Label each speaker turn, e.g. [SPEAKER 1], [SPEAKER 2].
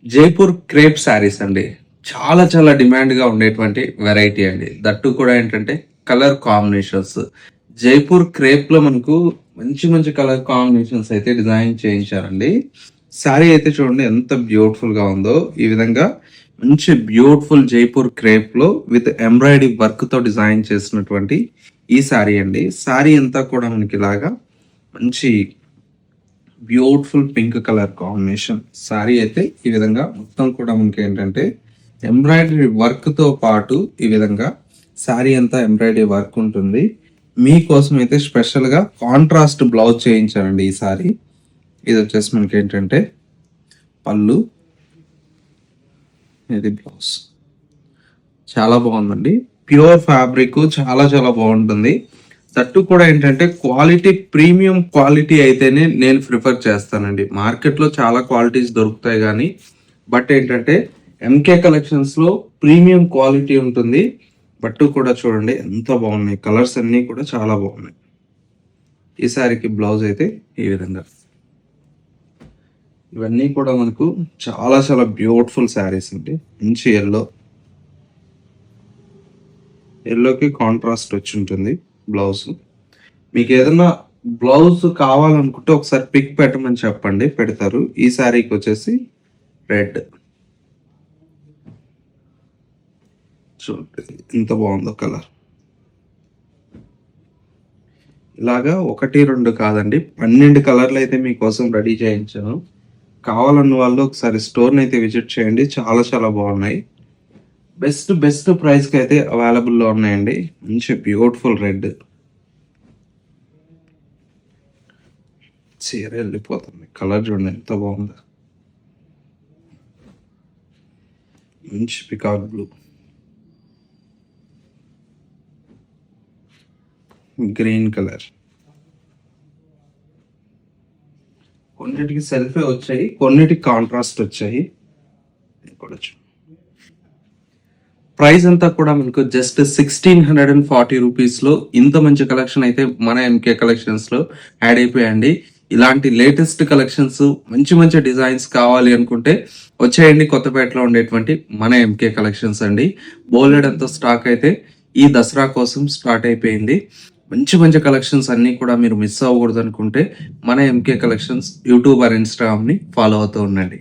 [SPEAKER 1] Jaipur crepe saris అండి. చాలా చాలా డిమాండ్‌గా ఉండేటువంటి వెరైటీ అండి. దట్టు కూడా ఏంటంటే కలర్ కాంబినేషన్స్. జైపూర్ క్రేప్‌లో మనకు మంచి మంచి కలర్ కాంబినేషన్స్ అయితే డిజైన్ చేయించారండి. శారీ అయితే చూడండి ఎంత బ్యూటిఫుల్‌గా ఉందో. ఈ విధంగా మంచి బ్యూటిఫుల్ జైపూర్ క్రేప్‌లో విత్ ఎంబ్రాయిడరీ వర్క్‌తో డిజైన్ చేసినటువంటి ఈ శారీ అండి. శారీ అంతా కూడా మనకి ఇలాగా మంచి beautiful pink colour combination sari అయితే ఈ విధంగా మొత్తం కూడా మనకి ఏంటంటే ఎంబ్రాయిడరీ వర్క్ తో పాటు ఈ విధంగా శారీ అంతా ఎంబ్రాయిడరీ వర్క్ ఉంటుంది. మీకోసం అయితే స్పెషల్ గా కాంట్రాస్ట్ బ్లౌజ్ చేయించానండి ఈ శారీ. ఇది వచ్చేసి మనకి ఏంటంటే పళ్ళు, ఇది బ్లౌజ్. చాలా బాగుందండి. ప్యూర్ ఫ్యాబ్రిక్ చాలా చాలా బాగుంటుంది. తట్టు కూడా ఏంటంటే క్వాలిటీ ప్రీమియం క్వాలిటీ అయితేనే నేను ప్రిఫర్ చేస్తానండి. మార్కెట్లో చాలా క్వాలిటీస్ దొరుకుతాయి కానీ బట్ ఏంటంటే ఎంకే కలెక్షన్స్లో ప్రీమియం క్వాలిటీ ఉంటుంది. బట్టు కూడా చూడండి ఎంత బాగున్నాయి, కలర్స్ అన్నీ కూడా చాలా బాగున్నాయి. ఈ సారికి బ్లౌజ్ అయితే ఈ విధంగా. ఇవన్నీ కూడా మనకు చాలా చాలా బ్యూటిఫుల్ శారీస్ అండి. మంచి ఎల్లోకి కాంట్రాస్ట్ వచ్చి ఉంటుంది బ్లౌజ్. మీకు ఏదైనా బ్లౌజ్ కావాలనుకుంటే ఒకసారి పిక్ పెట్టమని చెప్పండి, పెడతారు. ఈ శారీకి వచ్చేసి రెడ్ చూడండి ఎంత బాగుందో కలర్. ఇలాగా 1, 2 కాదండి 12 కలర్లు అయితే మీకోసం రెడీ చేయించాను. కావాలన్న వాళ్ళు ఒకసారి స్టోర్ని అయితే విజిట్ చేయండి. చాలా చాలా బాగున్నాయి. బెస్ట్ బెస్ట్ ప్రైస్కి అయితే అవైలబుల్లో ఉన్నాయండి. మంచి బ్యూటిఫుల్ రెడ్ చీర వెళ్ళిపోతుంది. కలర్ చూడండి ఎంత బాగుందో. మంచి పికాక్ బ్లూ, గ్రీన్ కలర్. కొన్నిటికి సెల్ఫే వచ్చాయి, కొన్నిటికి కాంట్రాస్ట్ వచ్చాయి. ప్రైస్ అంతా కూడా మనకు జస్ట్ 1640 రూపీస్లో ఇంత మంచి కలెక్షన్ అయితే మన ఎంకే కలెక్షన్స్లో యాడ్ అయిపోయాయండి. ఇలాంటి లేటెస్ట్ కలెక్షన్స్ మంచి మంచి డిజైన్స్ కావాలి అనుకుంటే వచ్చేయండి. కొత్తపేటలో ఉండేటువంటి మన ఎంకే కలెక్షన్స్ అండి. బోలెడంత స్టాక్ అయితే ఈ దసరా కోసం స్టార్ట్ అయిపోయింది. మంచి మంచి కలెక్షన్స్ అన్నీ కూడా మీరు మిస్ అవ్వకూడదు అనుకుంటే మన ఎంకే కలెక్షన్స్ యూట్యూబ్ ఆర్ ఇన్స్టాగ్రామ్ని ఫాలో అవుతూ ఉండండి.